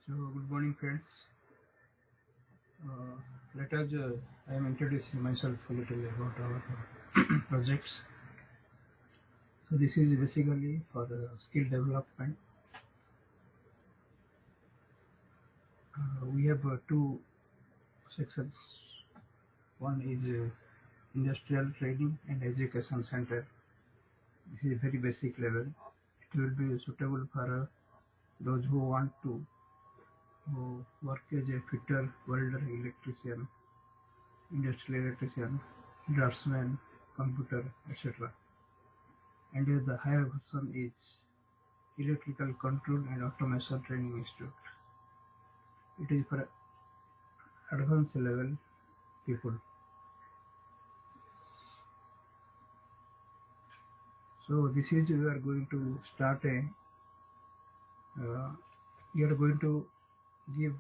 So, good morning, friends. Let us. I am introducing myself a little about our projects. So, this is basically for skill development. We have two sections. One is industrial training and education center. This is very basic level. It will be suitable for those who want to work as a fitter, welder, electrician, industrial electrician, draftsman, computer, etc. And the higher version is Electrical Control and Automation Training Institute. It is for advanced level people. So this is we are going to start we are going to give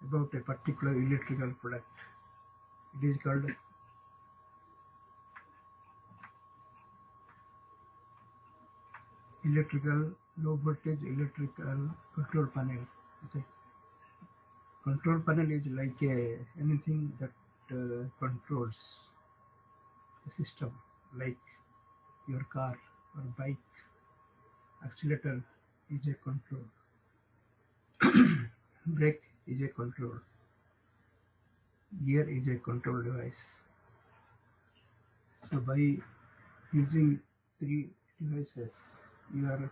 about a particular electrical product. It is called electrical low voltage electrical control panel. Okay. Control panel is like anything that controls a system, like your car or bike. Accelerator is a control. Brake is a control. Gear is a control device. So by using three devices, you are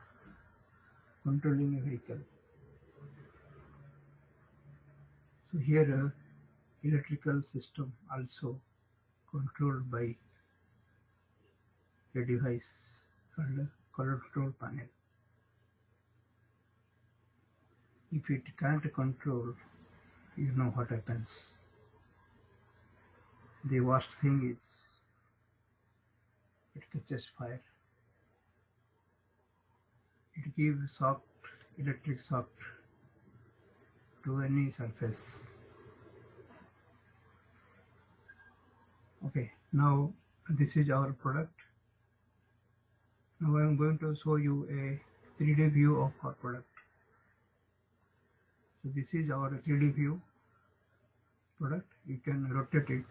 controlling a vehicle. So here electrical system also controlled by a device called control panel. If it can't control, you know what happens. The worst thing is it catches fire. It gives electric shock to any surface. Okay, now this is our product. Now I am going to show you a 3D view of our product. So this is our 3D view product. You can rotate it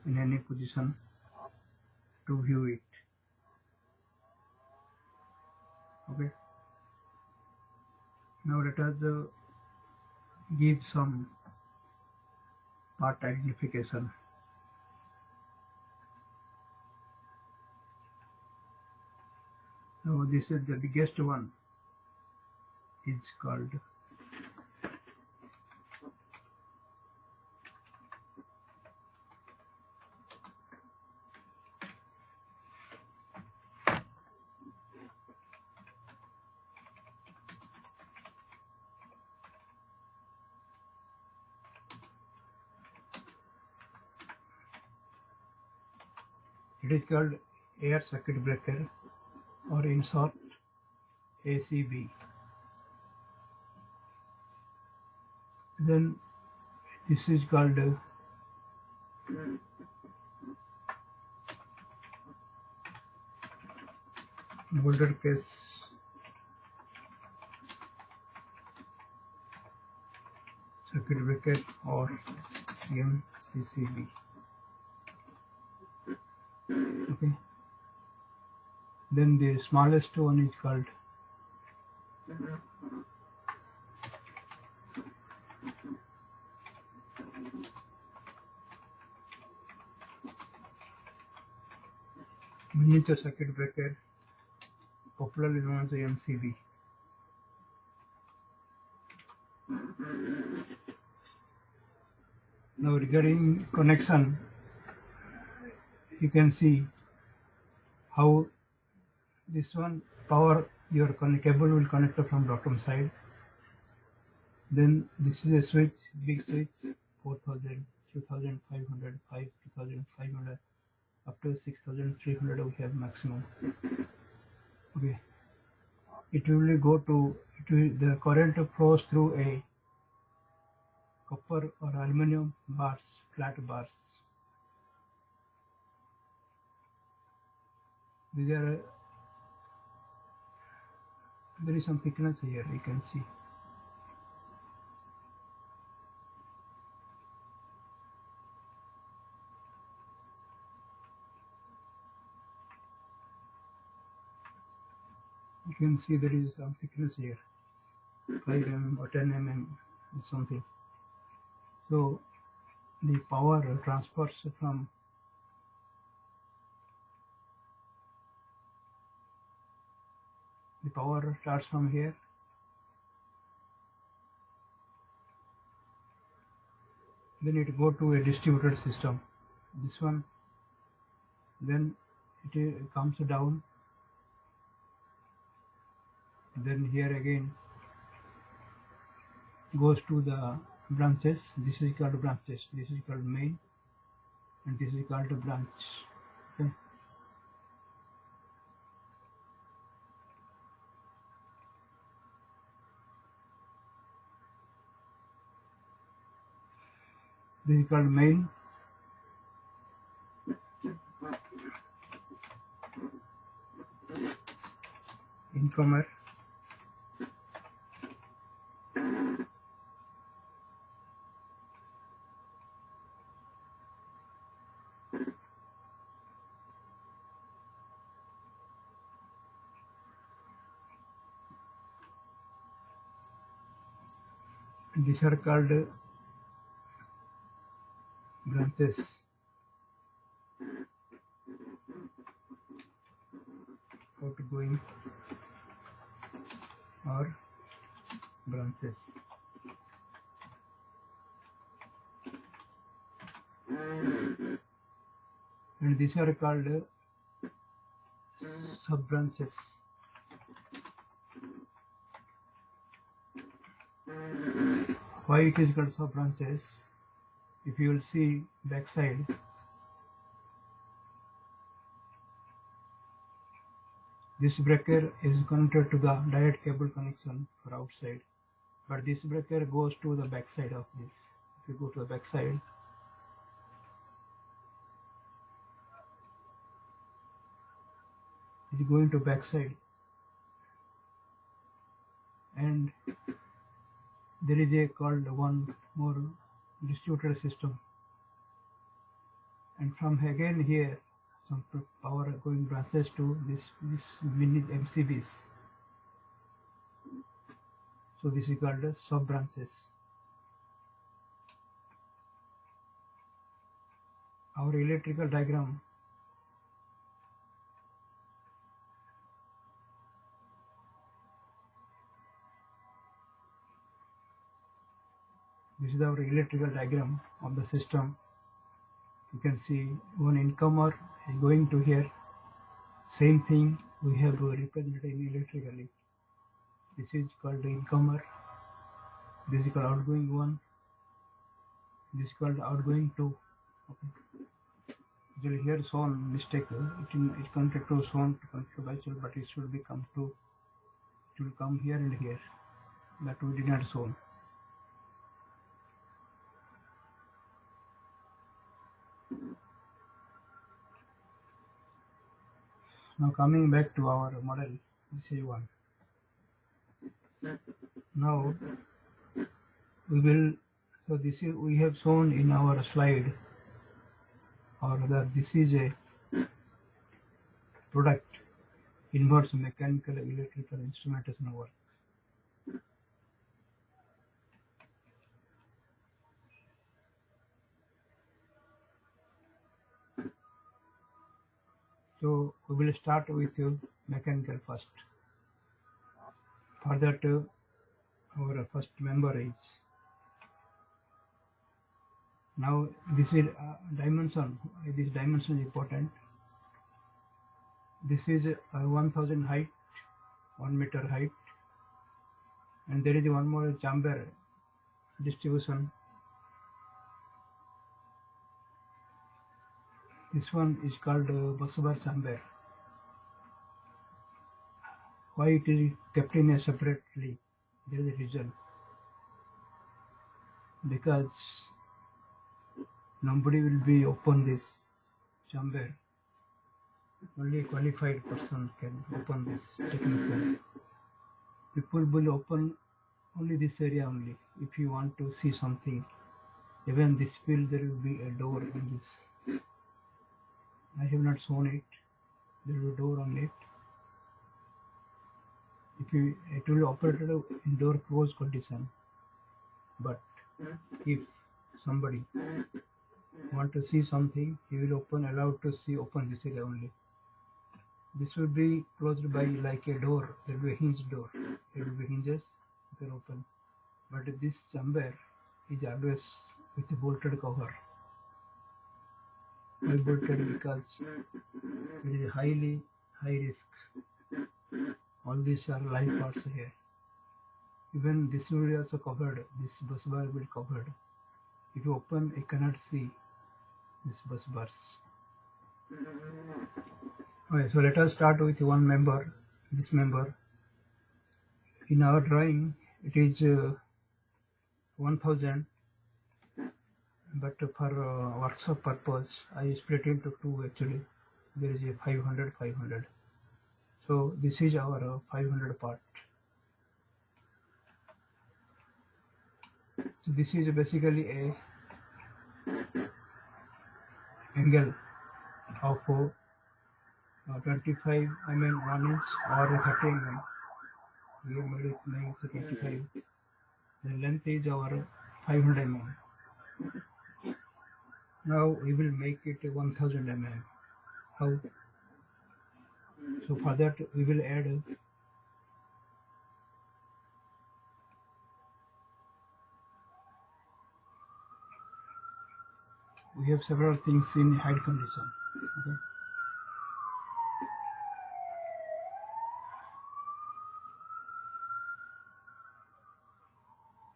in any position to view it. Okay. Now let us give some part identification. Now this is the biggest one. It's called air circuit breaker, or in short ACB. Then this is called boulder case circuit breaker, or MCCB. Okay. Then the smallest one is called miniature circuit breaker, popularly known as the MCB. Now regarding connection, you can see how this one power your cable will connect from bottom side. Then this is a switch, big switch, 4000, 2500, 2500, up to 6300 we have maximum. Okay. It will go to, the current flows through a copper or aluminum bars, flat bars. These are there is some thickness here, you can see. can see there is some thickness here, 5 mm or 10 mm or something. So the power transfers from starts from here, then it go to a distributed system, this one, then it comes down, then here again goes to the branches. This is called branches, this is called main, and this is called branch. Okay. This is called main. Incomer. These are called branches. Outgoing or branches. And these are called sub branches. Why it is called sub branches? If you will see backside, this breaker is connected to the direct cable connection for outside, but this breaker goes to the backside of this. If you go to the backside, it is going to backside, and there is a called one more distributed system, and from again here some power going branches to this mini MCBs. So this is called sub branches. Our electrical diagram this is our electrical diagram of the system. You can see one incomer is going to here. Same thing we have represented electrically. This is called the incomer. This is called outgoing one. This is called outgoing two. Okay. Actually here shown mistake. It connected to shown to connect to bicycle, but it should become two. It will come here and here. That we did not shown. Now coming back to our model, this is one. Now we will, so this is we have shown in our slide, or that this is a product inverse mechanical electrical instrumentation work. So we will start with mechanical first. For that our first member is, now this is dimension. This dimension is important. This is 1000 height, 1 meter height, and there is one more chamber distribution. This one is called busbar chamber. Why it is kept in a separately? There is a reason. Because nobody will be open this chamber. Only a qualified person can open this technical. People will open only this area only. If you want to see something, even this field there will be a door in this. I have not shown it. There is a door on it. it will operate in door close condition, but if somebody want to see something, he will allowed to see open this area only. This will be closed by like a door. There will be a hinge door. There will be hinges. You can open. But this chamber is always with a bolted cover. Why bolted? Because it is high risk. All these are live parts here. Even this will be also covered. This bus bar will be covered. If you open, you cannot see this bus bars. Okay, so let us start with one member. This member. In our drawing, it is 1000, but for workshop purpose, I split into two actually. There is a 500, 500. So this is our 500 part. So this is basically a angle of 25 mm 1 inch or 30 mm. We have made it 25. The length is our 500 mm. Now we will make it 1000 mm. How? So for that we will add we have several things in height condition. Okay.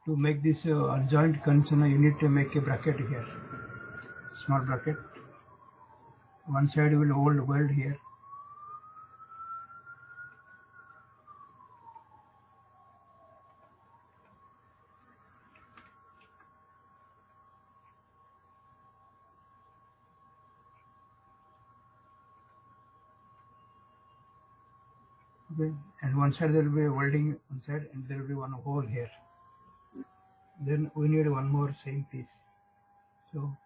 To make this adjoint condition, you need to make a bracket here, small bracket. One side will hold weld here. Okay, and one side there will be a welding one side, and there will be one hole here. Then we need one more same piece. So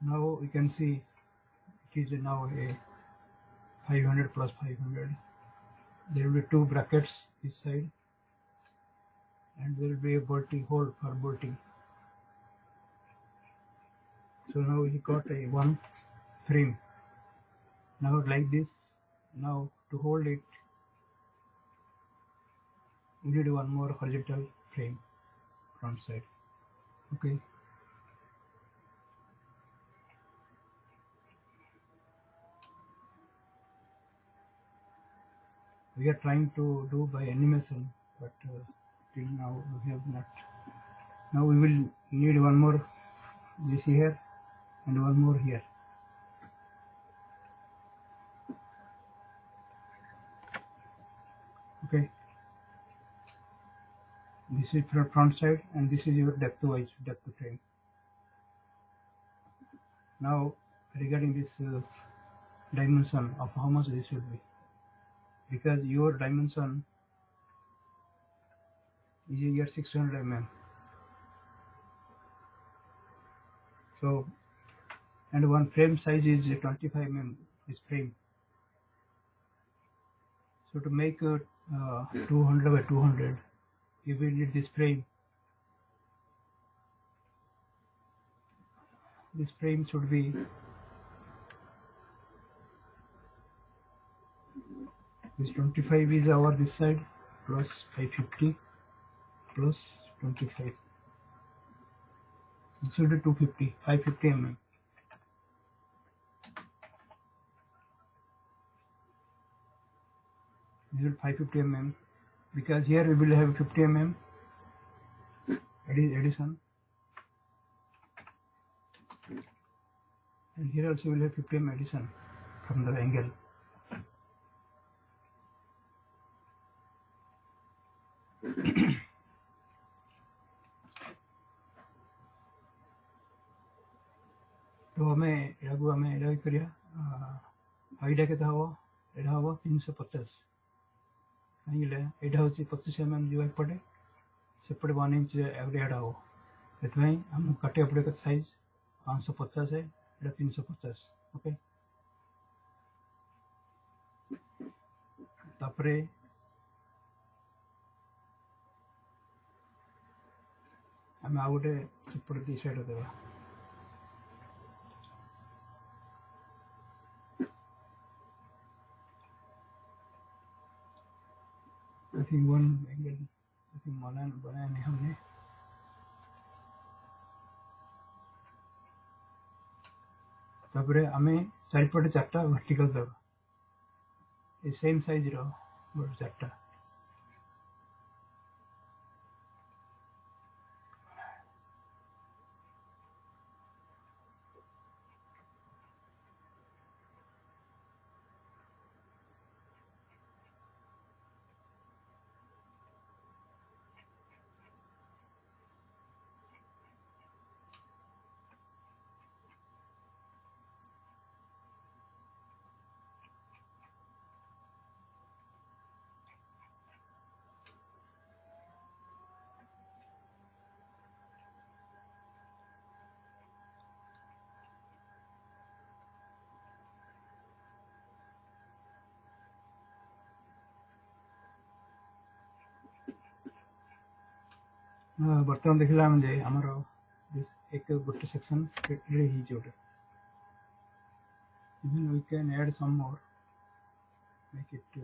now we can see it is now a 500 plus 500. There will be two brackets this side, and there will be a bolting hole for bolting. So now we got a one frame. Now like this. Now to hold it, we need one more horizontal frame front side. Okay. We are trying to do by animation, but till now we have not. Now we will need one more this here and one more here. Okay. This is for front side, and this is your depth frame. Now regarding this dimension of how much this will be, because your dimension is here 600 mm. So, and one frame size is 25 mm, this frame. So to make 200 by 200, you will need this frame. This frame should be this 25 is our this side plus 550 plus 25. It should be 250, 550 mm. This is 550 mm, because here we will have 50 mm addition, and here also we will have 50 mm addition from the angle. तो हमें एडा करिया आईडा केता हवा एटा हम 350 कहीं एटा हूँ 25 mm जो एपटे सेपटे 1 इंच एवरेज हम से आम काटे पड़े साइज 550 है 350 ओके तापरे आम आ गोटे सेपटे दी साइड देवा I think one angle I think बनाया नहीं हमने तापरे आमे चारिपटे 4टा वर्टिकल देवा ये सेम साइज रो गोटे 4टा बर्तमान देखला जे हमर एक गोटे section ready he Jote even we can add some more make it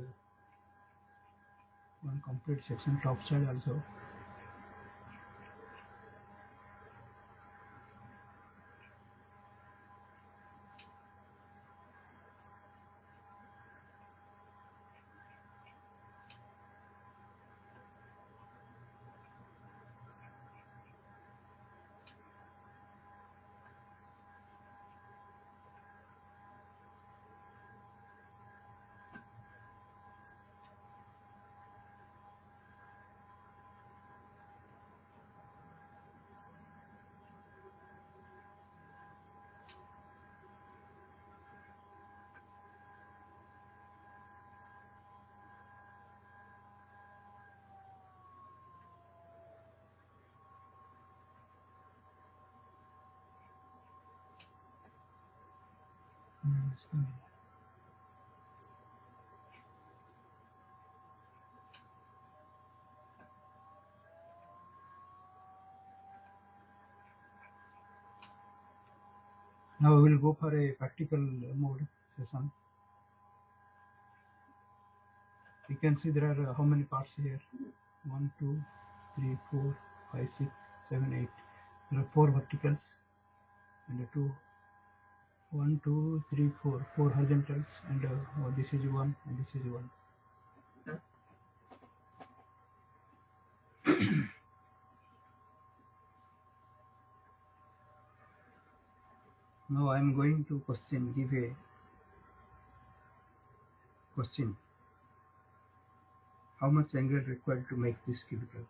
one complete section top side also now we will go for a practical mode session. You can see there are how many parts here 1 2 3 4 5 6 7 8 there are 4 verticals and 2 1 2 3 4 4 horizontals and this is 1 and this is 1. Now I am going to give a question. How much angle required to make this cubicle?